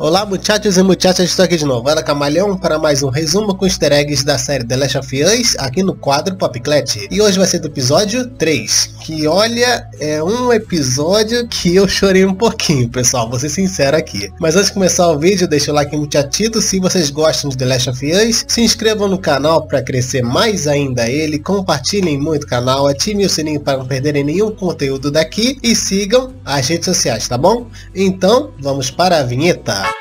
Olá muchachos e muchachas, estou aqui de novo, Ela Camaleão, para mais um resumo com easter eggs da série The Last of Us, aqui no quadro Popclat. E hoje vai ser do episódio 3, que olha, é um episódio que eu chorei um pouquinho, pessoal, vou ser sincero aqui. Mas antes de começar o vídeo, deixa o like muchachito, se vocês gostam de The Last of Us, se inscrevam no canal para crescer mais ainda ele, compartilhem muito o canal, ativem o sininho para não perderem nenhum conteúdo daqui e sigam as redes sociais, tá bom? Então, vamos para a vinheta.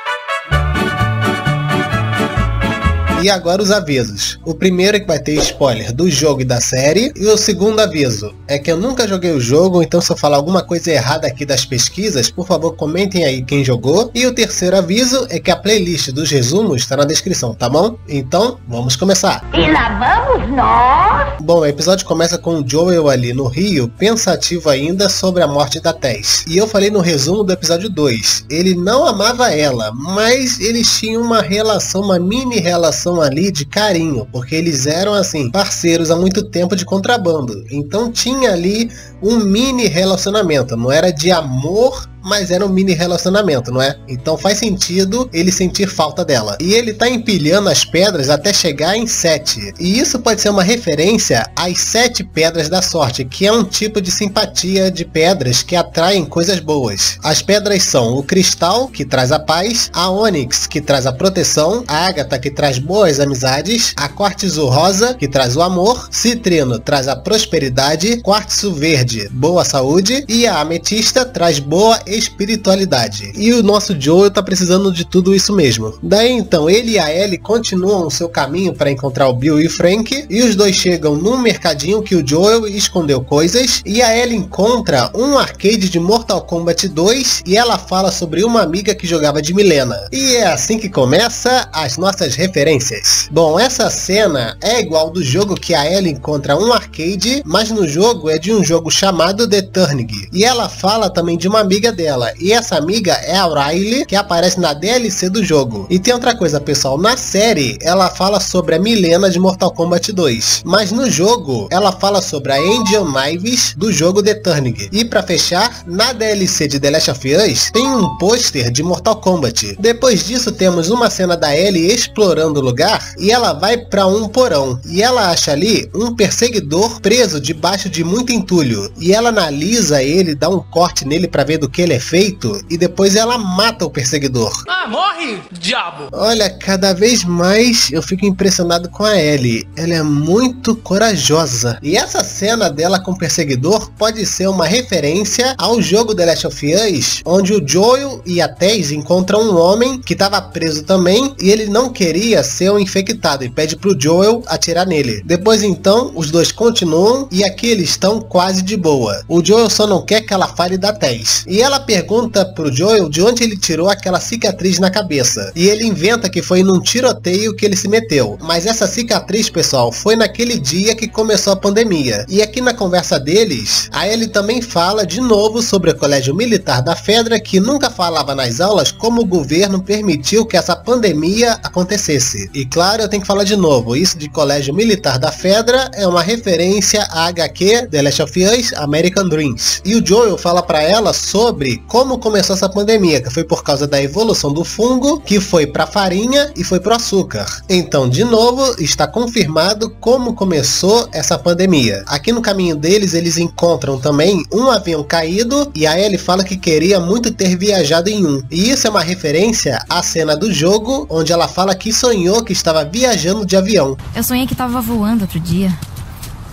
E agora os avisos. O primeiro é que vai ter spoiler do jogo e da série. E o segundo aviso é que eu nunca joguei o jogo, então se eu falar alguma coisa errada aqui das pesquisas, por favor comentem aí quem jogou. E o terceiro aviso é que a playlist dos resumos está na descrição, tá bom? Então, vamos começar. E lá vamos nós! Bom, o episódio começa com o Joel ali no Rio, pensativo ainda sobre a morte da Tess. E eu falei no resumo do episódio 2, ele não amava ela, mas eles tinham uma relação, uma mini relação ali de carinho, porque eles eram assim, parceiros há muito tempo de contrabando, então tinha ali um mini relacionamento, não era de amor, mas era um mini relacionamento, não é? Então faz sentido ele sentir falta dela. E ele tá empilhando as pedras até chegar em 7. E isso pode ser uma referência às 7 pedras da sorte, que é um tipo de simpatia de pedras que atraem coisas boas. As pedras são o cristal, que traz a paz, a ônix, que traz a proteção, a ágata, que traz boas amizades, a quartzo rosa, que traz o amor, citrino traz a prosperidade, quartzo verde, boa saúde, e a ametista traz boa espiritualidade. E o nosso Joel tá precisando de tudo isso mesmo. Daí então ele e a Ellie continuam o seu caminho para encontrar o Bill e o Frank, e os dois chegam num mercadinho que o Joel escondeu coisas, e a Ellie encontra um arcade de Mortal Kombat 2 e ela fala sobre uma amiga que jogava de Milena. E é assim que começa as nossas referências. Bom, essa cena é igual do jogo que a Ellie encontra um arcade, mas no jogo é de um jogo chamado The Turning. E ela fala também de uma amiga dela, e essa amiga é a Riley, que aparece na DLC do jogo. E tem outra coisa, pessoal, na série ela fala sobre a Milena de Mortal Kombat 2, mas no jogo ela fala sobre a Angel Knives do jogo The Turning. E pra fechar, na DLC de The Last of Us tem um pôster de Mortal Kombat. Depois disso temos uma cena da Ellie explorando o lugar e ela vai pra um porão e ela acha ali um perseguidor preso debaixo de muito entulho, e ela analisa ele, dá um corte nele pra ver do que ele é feito, e depois ela mata o perseguidor. Ah, morre, diabo! Olha, cada vez mais eu fico impressionado com a Ellie. Ela é muito corajosa. E essa cena dela com o perseguidor pode ser uma referência ao jogo The Last of Us, onde o Joel e a Tess encontram um homem que estava preso também, e ele não queria ser um infectado, e pede pro Joel atirar nele. Depois então, os dois continuam, e aqui eles estão quase de boa. O Joel só não quer que ela fale da Tess. E ela pergunta pro Joel de onde ele tirou aquela cicatriz na cabeça. E ele inventa que foi num tiroteio que ele se meteu. Mas essa cicatriz, pessoal, foi naquele dia que começou a pandemia. E aqui na conversa deles, a Ellie também fala de novo sobre o Colégio Militar da Fedra, que nunca falava nas aulas como o governo permitiu que essa pandemia acontecesse. E claro, eu tenho que falar de novo, isso de Colégio Militar da Fedra é uma referência à HQ The Last of Us American Dreams. E o Joel fala pra ela sobre como começou essa pandemia, que foi por causa da evolução do fungo, que foi para farinha e foi para o açúcar. Então, de novo, está confirmado como começou essa pandemia. Aqui no caminho deles, eles encontram também um avião caído, e a Ellie fala que queria muito ter viajado em um. E isso é uma referência à cena do jogo, onde ela fala que sonhou que estava viajando de avião. Eu sonhei que estava voando outro dia.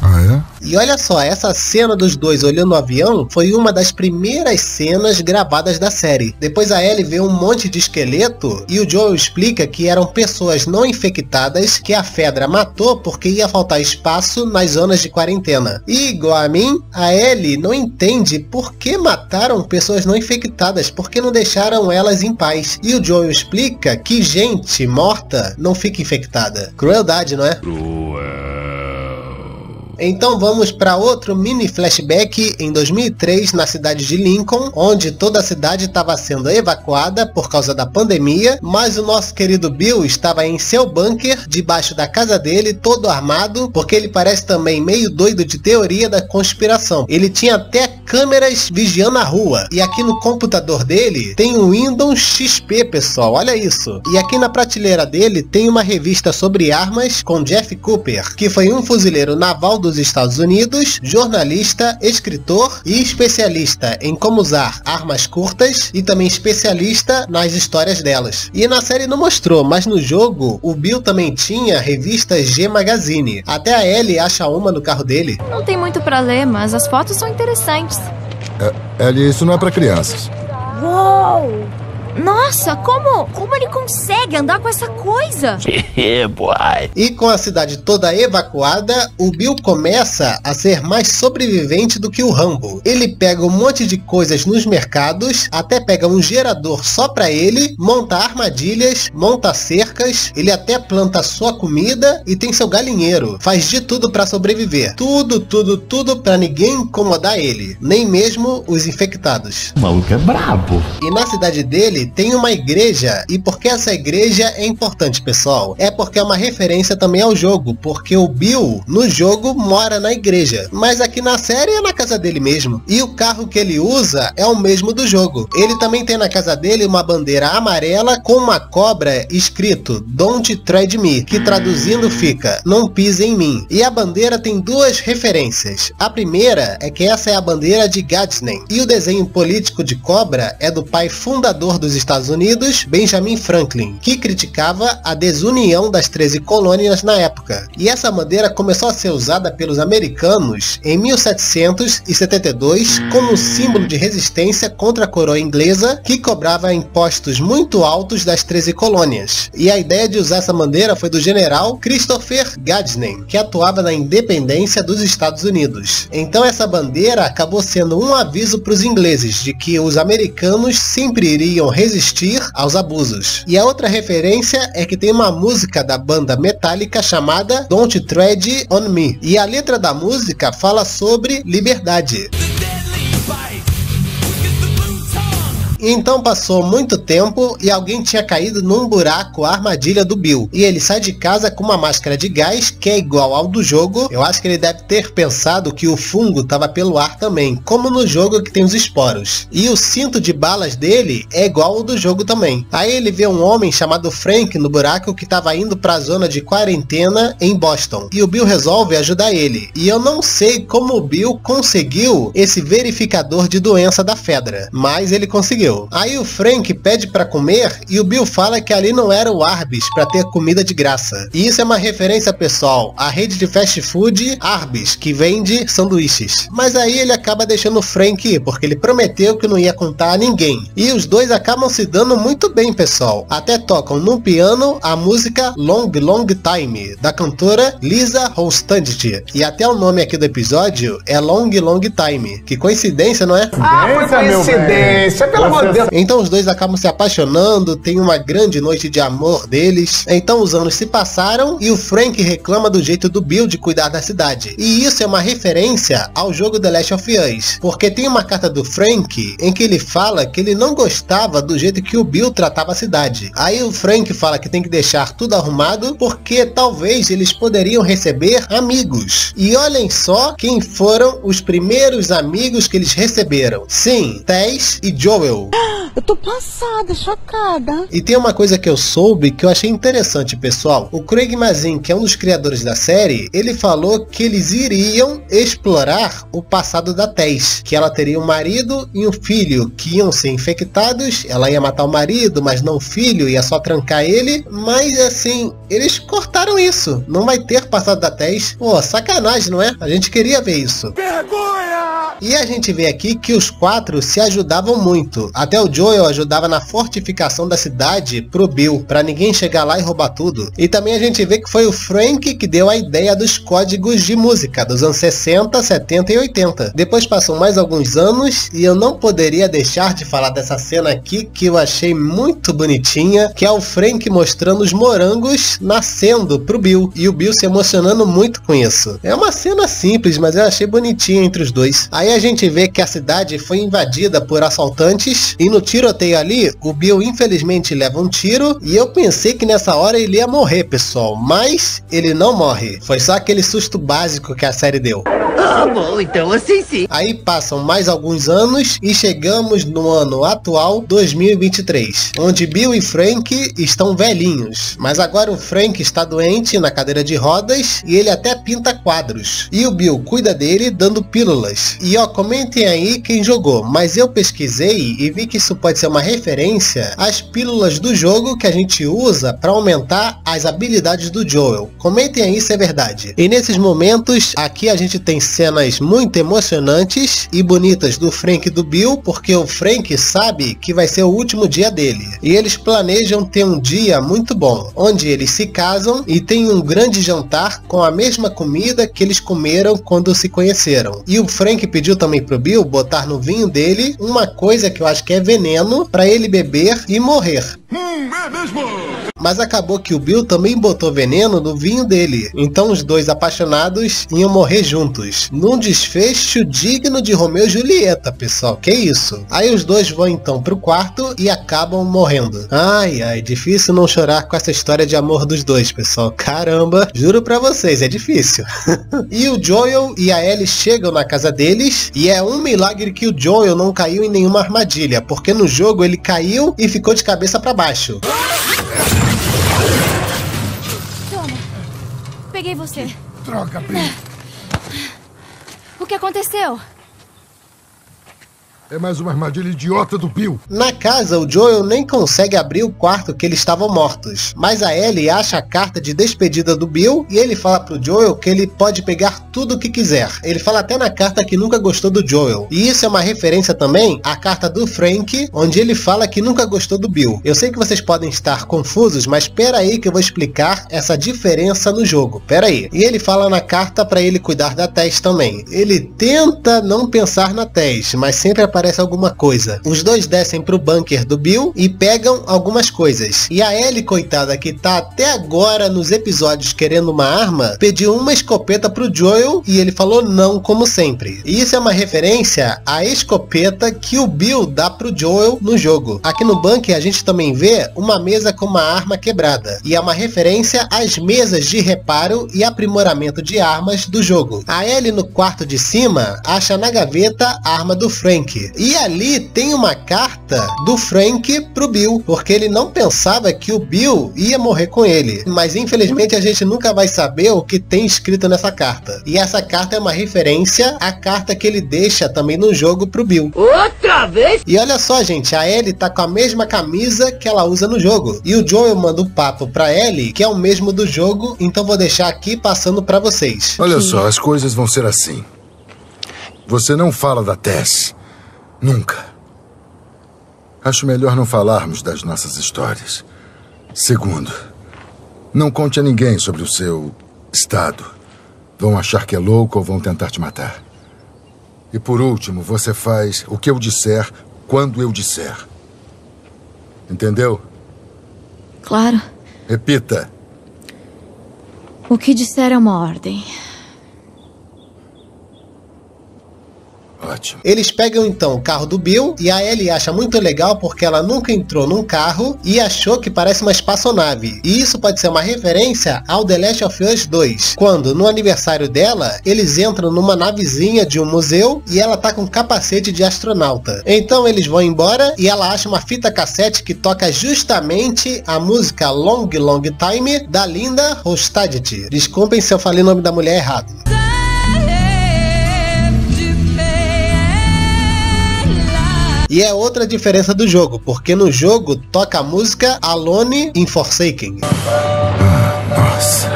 Ah, é? E olha só, essa cena dos dois olhando o avião foi uma das primeiras cenas gravadas da série. Depois a Ellie vê um monte de esqueleto e o Joel explica que eram pessoas não infectadas que a Fedra matou porque ia faltar espaço nas zonas de quarentena. E igual a mim, a Ellie não entende por que mataram pessoas não infectadas, por que não deixaram elas em paz. E o Joel explica que gente morta não fica infectada. Crueldade, não é? Então vamos para outro mini flashback em 2003 na cidade de Lincoln, onde toda a cidade estava sendo evacuada por causa da pandemia, mas o nosso querido Bill estava em seu bunker, debaixo da casa dele, todo armado, porque ele parece também meio doido de teoria da conspiração. Ele tinha até câmeras vigiando a rua, e aqui no computador dele tem o Windows XP, pessoal, olha isso. E aqui na prateleira dele tem uma revista sobre armas com Jeff Cooper, que foi um fuzileiro naval dos Estados Unidos, jornalista, escritor e especialista em como usar armas curtas e também especialista nas histórias delas. E na série não mostrou, mas no jogo o Bill também tinha revista G Magazine. Até a Ellie acha uma no carro dele. Não tem muito pra ler, mas as fotos são interessantes. Ellie, isso não é pra crianças. Uou! Nossa, como ele consegue andar com essa coisa? E com a cidade toda evacuada, o Bill começa a ser mais sobrevivente do que o Rambo. Ele pega um monte de coisas nos mercados, até pega um gerador só pra ele, monta armadilhas, monta cercas, ele até planta sua comida e tem seu galinheiro. Faz de tudo pra sobreviver. Tudo pra ninguém incomodar ele, nem mesmo os infectados. O maluco é brabo. E na cidade dele tem uma igreja. E por que essa igreja é importante, pessoal? É porque é uma referência também ao jogo, porque o Bill no jogo mora na igreja, mas aqui na série é na casa dele mesmo. E o carro que ele usa é o mesmo do jogo. Ele também tem na casa dele uma bandeira amarela com uma cobra escrito Don't Tread Me, que traduzindo fica Não pise em mim. E a bandeira tem duas referências. A primeira é que essa é a bandeira de Gadsden, e o desenho político de cobra é do pai fundador dos Estados Unidos, Benjamin Franklin, que criticava a desunião das 13 colônias na época. E essa bandeira começou a ser usada pelos americanos em 1772 como símbolo de resistência contra a coroa inglesa, que cobrava impostos muito altos das 13 colônias. E a ideia de usar essa bandeira foi do general Christopher Gadsden, que atuava na independência dos Estados Unidos. Então essa bandeira acabou sendo um aviso para os ingleses de que os americanos sempre iriam resistir aos abusos. E a outra referência é que tem uma música da banda Metallica chamada Don't Tread on Me, e a letra da música fala sobre liberdade. Então passou muito tempo e alguém tinha caído num buraco, a armadilha do Bill. E ele sai de casa com uma máscara de gás que é igual ao do jogo. Eu acho que ele deve ter pensado que o fungo estava pelo ar também, como no jogo que tem os esporos. E o cinto de balas dele é igual ao do jogo também. Aí ele vê um homem chamado Frank no buraco que estava indo para a zona de quarentena em Boston. E o Bill resolve ajudar ele. E eu não sei como o Bill conseguiu esse verificador de doença da Fedra, mas ele conseguiu. Aí o Frank pede pra comer e o Bill fala que ali não era o Arby's pra ter comida de graça. E isso é uma referência, pessoal, à rede de fast food Arby's, que vende sanduíches. Mas aí ele acaba deixando o Frank ir, porque ele prometeu que não ia contar a ninguém. E os dois acabam se dando muito bem, pessoal. Até tocam no piano a música Long Long Time, da cantora Lisa Ronstadt. E até o nome aqui do episódio é Long Long Time. Que coincidência, não é? Ah, foi coincidência, pelo amor de Deus. Então os dois acabam se apaixonando, tem uma grande noite de amor deles. Então os anos se passaram e o Frank reclama do jeito do Bill de cuidar da cidade. E isso é uma referência ao jogo The Last of Us, porque tem uma carta do Frank em que ele fala que ele não gostava do jeito que o Bill tratava a cidade. Aí o Frank fala que tem que deixar tudo arrumado porque talvez eles poderiam receber amigos. E olhem só quem foram os primeiros amigos que eles receberam. Sim, Tess e Joel. Eu tô passada, chocada. E tem uma coisa que eu soube que eu achei interessante, pessoal. O Craig Mazin, que é um dos criadores da série, ele falou que eles iriam explorar o passado da Tess, que ela teria um marido e um filho que iam ser infectados, ela ia matar o marido, mas não o filho, ia só trancar ele, mas assim, eles cortaram isso. Não vai ter passado da Tess. Pô, sacanagem, não é? A gente queria ver isso. Vergonha! E a gente vê aqui que os 4 se ajudavam muito. Até o Joel ajudava na fortificação da cidade pro Bill, pra ninguém chegar lá e roubar tudo. E também a gente vê que foi o Frank que deu a ideia dos códigos de música dos anos 60, 70 e 80. Depois passou mais alguns anos e eu não poderia deixar de falar dessa cena aqui que eu achei muito bonitinha, que é o Frank mostrando os morangos nascendo pro Bill e o Bill se emocionando muito com isso. É uma cena simples, mas eu achei bonitinha entre os dois. Aí a gente vê que a cidade foi invadida por assaltantes e no tiroteio ali, o Bill infelizmente leva um tiro e eu pensei que nessa hora ele ia morrer, pessoal, mas ele não morre. Foi só aquele susto básico que a série deu. Ah, bom, então assim sim. Aí passam mais alguns anos e chegamos no ano atual 2023, onde Bill e Frank estão velhinhos, mas agora o Frank está doente na cadeira de rodas e ele até pinta quadros. E o Bill cuida dele dando pílulas. E ó, comentem aí quem jogou, mas eu pesquisei e vi que isso pode ser uma referência às pílulas do jogo que a gente usa para aumentar as habilidades do Joel. Comentem aí se é verdade. E nesses momentos, aqui a gente tem cenas muito emocionantes e bonitas do Frank e do Bill, porque o Frank sabe que vai ser o último dia dele. E eles planejam ter um dia muito bom, onde eles se casam e tem um grande jantar com a mesma comida que eles comeram quando se conheceram. E o Frank pediu também pro Bill botar no vinho dele uma coisa que eu acho que é veneno para ele beber e morrer. É mesmo? Mas acabou que o Bill também botou veneno no vinho dele. Então os dois apaixonados iam morrer juntos. Num desfecho digno de Romeu e Julieta, pessoal. Que isso? Aí os dois vão então pro quarto e acabam morrendo. Ai, ai, difícil não chorar com essa história de amor dos dois, pessoal. Caramba, juro pra vocês, é difícil. E o Joel e a Ellie chegam na casa deles e é um milagre que o Joel não caiu em nenhuma armadilha, porque no jogo ele caiu e ficou de cabeça pra baixo. Toma. Peguei você. Droga, Bill. O que aconteceu? É mais uma armadilha idiota do Bill. Na casa, o Joel nem consegue abrir o quarto que eles estavam mortos. Mas a Ellie acha a carta de despedida do Bill e ele fala pro Joel que ele pode pegar tudo o que quiser. Ele fala até na carta que nunca gostou do Joel. E isso é uma referência também à carta do Frank, onde ele fala que nunca gostou do Bill. Eu sei que vocês podem estar confusos, mas pera aí que eu vou explicar essa diferença no jogo. Pera aí. E ele fala na carta para ele cuidar da Tess também. Ele tenta não pensar na Tess, mas sempre aparece alguma coisa. Os dois descem pro bunker do Bill e pegam algumas coisas. E a Ellie, coitada, que tá até agora nos episódios querendo uma arma, pediu uma escopeta pro Joel e ele falou não, como sempre. E isso é uma referência à escopeta que o Bill dá pro Joel no jogo. Aqui no bunker a gente também vê uma mesa com uma arma quebrada. E é uma referência às mesas de reparo e aprimoramento de armas do jogo. A Ellie no quarto de cima acha na gaveta a arma do Frank. E ali tem uma carta do Frank pro Bill, porque ele não pensava que o Bill ia morrer com ele. Mas infelizmente a gente nunca vai saber o que tem escrito nessa carta. E essa carta é uma referência à carta que ele deixa também no jogo pro Bill. Outra vez? E olha só, gente, a Ellie tá com a mesma camisa que ela usa no jogo. E o Joel manda um papo pra Ellie, que é o mesmo do jogo, então vou deixar aqui passando pra vocês. Olha só, as coisas vão ser assim. Você não fala da Tess. Nunca. Acho melhor não falarmos das nossas histórias. Segundo, não conte a ninguém sobre o seu estado. Vão achar que é louco ou vão tentar te matar. E por último, você faz o que eu disser, quando eu disser. Entendeu? Claro. Repita. O que disser é uma ordem. Ótimo. Eles pegam então o carro do Bill e a Ellie acha muito legal porque ela nunca entrou num carro e achou que parece uma espaçonave. E isso pode ser uma referência ao The Last of Us 2, quando no aniversário dela eles entram numa navezinha de um museu e ela tá com capacete de astronauta. Então eles vão embora e ela acha uma fita cassete que toca justamente a música Long Long Time da Linda Ronstadt. Desculpem se eu falei o nome da mulher errado. E é outra diferença do jogo, porque no jogo toca a música Alone in Forsaken. Nossa.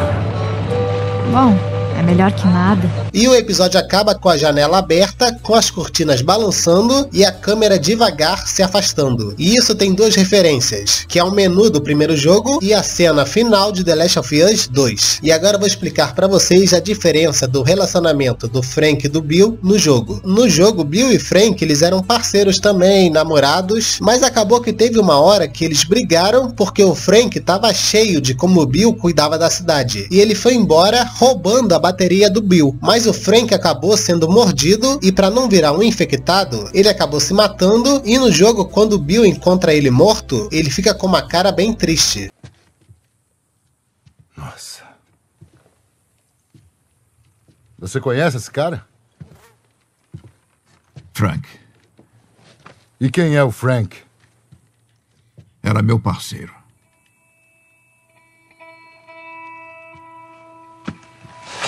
Bom, é melhor que nada. E o episódio acaba com a janela aberta, com as cortinas balançando e a câmera devagar se afastando. E isso tem duas referências, que é o menu do primeiro jogo e a cena final de The Last of Us 2. E agora eu vou explicar pra vocês a diferença do relacionamento do Frank e do Bill no jogo. No jogo, Bill e Frank, eles eram parceiros também, namorados, mas acabou que teve uma hora que eles brigaram porque o Frank estava cheio de como o Bill cuidava da cidade. E ele foi embora roubando a bateria do Bill. Mas o Frank acabou sendo mordido e para não virar um infectado, ele acabou se matando e no jogo, quando o Bill encontra ele morto, ele fica com uma cara bem triste. Nossa. Você conhece esse cara? Frank. E quem é o Frank? Era meu parceiro.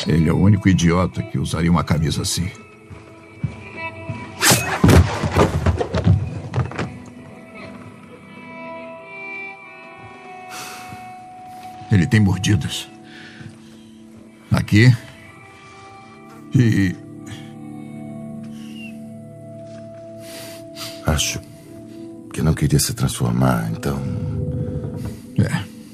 Ele é o único idiota que usaria uma camisa assim. Ele tem mordidas. Aqui. E... Acho que não queria se transformar, então...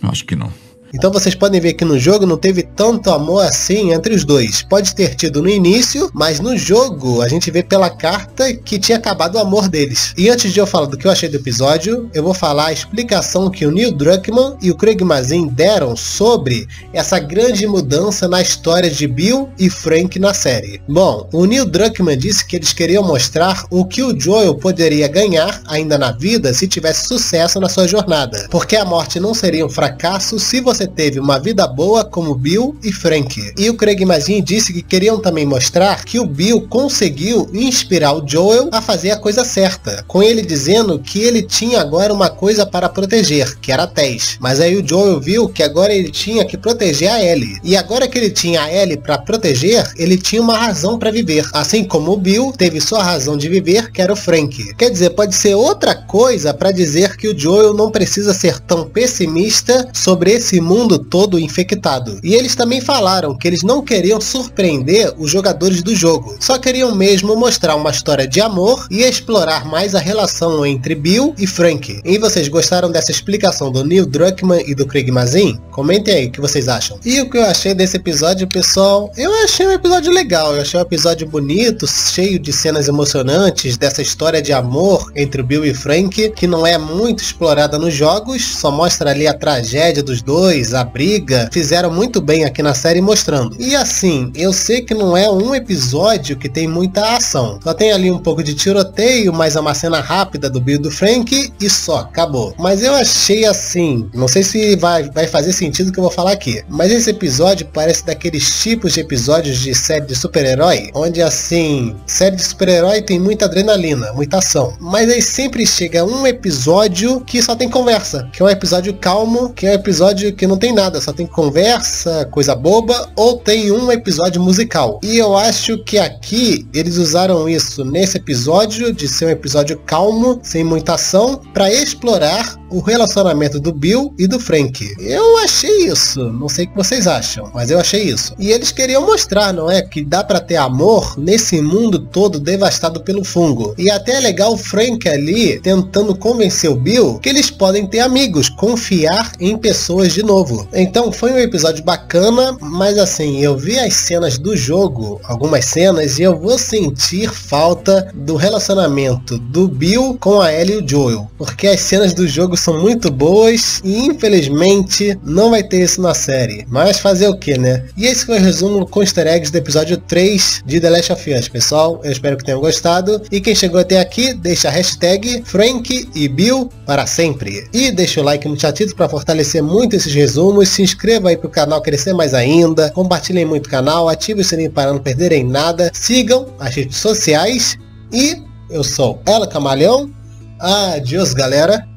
acho que não. Então vocês podem ver que no jogo não teve tanto amor assim entre os dois. Pode ter tido no início, mas no jogo a gente vê pela carta que tinha acabado o amor deles. E antes de eu falar do que eu achei do episódio, eu vou falar a explicação que o Neil Druckmann e o Craig Mazin deram sobre essa grande mudança na história de Bill e Frank na série. Bom, o Neil Druckmann disse que eles queriam mostrar o que o Joel poderia ganhar ainda na vida se tivesse sucesso na sua jornada. Porque a morte não seria um fracasso se você teve uma vida boa como Bill e Frank. E o Craig Mazin disse que queriam também mostrar que o Bill conseguiu inspirar o Joel a fazer a coisa certa, com ele dizendo que ele tinha agora uma coisa para proteger, que era a Tess. Mas aí o Joel viu que agora ele tinha que proteger a Ellie. E agora que ele tinha a Ellie para proteger, ele tinha uma razão para viver. Assim como o Bill teve sua razão de viver, que era o Frank. Quer dizer, pode ser outra coisa para dizer que o Joel não precisa ser tão pessimista sobre esse mundo todo infectado. E eles também falaram que eles não queriam surpreender os jogadores do jogo, só queriam mesmo mostrar uma história de amor e explorar mais a relação entre Bill e Frank. E vocês gostaram dessa explicação do Neil Druckmann e do Craig Mazin? Comentem aí o que vocês acham. E o que eu achei desse episódio, pessoal? Eu achei um episódio legal, eu achei um episódio bonito, cheio de cenas emocionantes, dessa história de amor entre o Bill e Frank, que não é muito explorada nos jogos, só mostra ali a tragédia dos dois, a briga, fizeram muito bem aqui na série mostrando. E assim, eu sei que não é um episódio que tem muita ação, só tem ali um pouco de tiroteio, mais uma cena rápida do Bill e do Frank e só, acabou. Mas eu achei assim, não sei se vai fazer sentido o que eu vou falar aqui, mas esse episódio parece daqueles tipos de episódios de série de super-herói, onde assim, série de super-herói tem muita adrenalina, muita ação, mas aí sempre chega um episódio que só tem conversa, que é um episódio calmo, que é um episódio que não tem nada, só tem conversa, coisa boba, ou tem um episódio musical. E eu acho que aqui eles usaram isso nesse episódio, de ser um episódio calmo, sem muita ação, para explorar o relacionamento do Bill e do Frank. Eu achei isso, não sei o que vocês acham, mas eu achei isso. E eles queriam mostrar, não é, que dá para ter amor nesse mundo todo devastado pelo fungo. E até é legal o Frank ali tentando convencer o Bill que eles podem ter amigos, confiar em pessoas de novo. Então foi um episódio bacana, mas assim, eu vi as cenas do jogo, algumas cenas, e eu vou sentir falta do relacionamento do Bill com a Ellie e o Joel, porque as cenas do jogo são muito boas e infelizmente não vai ter isso na série, mas fazer o que, né? E esse foi o resumo com easter eggs do episódio 3 de The Last of Us, pessoal. Eu espero que tenham gostado, e quem chegou até aqui, deixa a hashtag Frank e Bill para sempre, e deixa o like no chatito para fortalecer muito esses resumos. Se inscreva aí pro canal crescer mais ainda, compartilhem muito o canal, ative o sininho para não perderem nada, sigam as redes sociais, e eu sou Ela Camaleão. Adiós, galera.